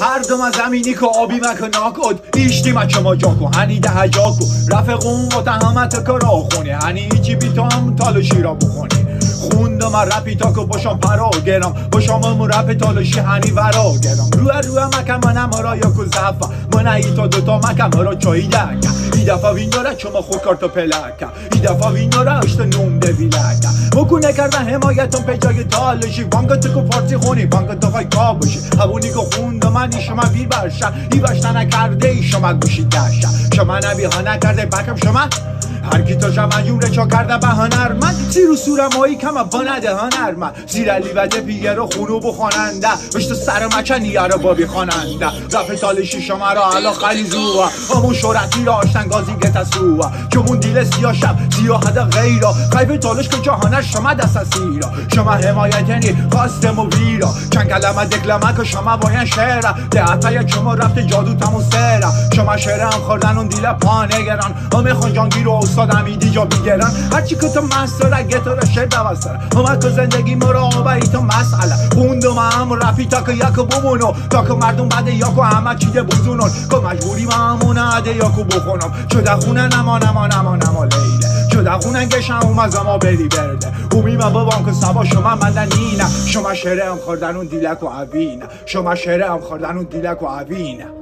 هر دوم زمینی که آبی مکن ناکد ایشتی مچه ما جاکو هنی ده جاکو رفقون متهمت که راه خونه هنی ایچی بیتا هم تالشی را بخونی خوندم رپی تا که باشم پرا گرم باشم امو رپ تالشی هنی ورا گرم روه مکم منم را یا که زفا من ای تا دوتا مکم را چایی دکم ای دفعه وین داره چما خود کارتا پلکم ای دفعه وین داره اشتا نوم دویلکم مکونه کردن حمایتون پیجای تالشی بانگا تکو پارتی خونی بانگا تو خواهی کا باشی همونی که خوندم من ای شما ویر برشه ای باشتا نکرده ای شما گوشی دشه شما نبی ها نکرده بکم شما هر کی تا شما یوره چا کرده به هنرمند زیرو سورمایی کم بانده هنرمند زیر لیوده پیگه رو خونو بخواننده بشت سر مچنیه رو بابی خواننده رفت تالشی شما را علا خیلی زوه همون شورتی را آشتن گازی گتا سوه چمون دیل سیاه شب سیاه هده غیره خیف تالش که جهانه شما دست سیره شما حمایتنی خواستم و ویره چند کلمه دکلمه که شما باین شعره دهتای چما رفت جادو تمون سره شما شعره هم خوردن اون دیل پانه گران همه خانجانگیر و استاد امیدی جا بیگرن هرچی که تو مستره گتو را شد دوستره همه که زندگی مراقبه ای تو مسئله خوندم هم رفی تا که یکو بمونو تا که مردم بده یا که همه چیده بزونون که مجبوری ما همونه عده یا که بخونم چه خونه نما لیله چه خونه گشم اومه زما بری برده اومی ما بابام که سبا شما مندن نینه شما شعره هم خوردن اون دیلک و عوینه شما شعره هم خوردن اون دیلک و عوینه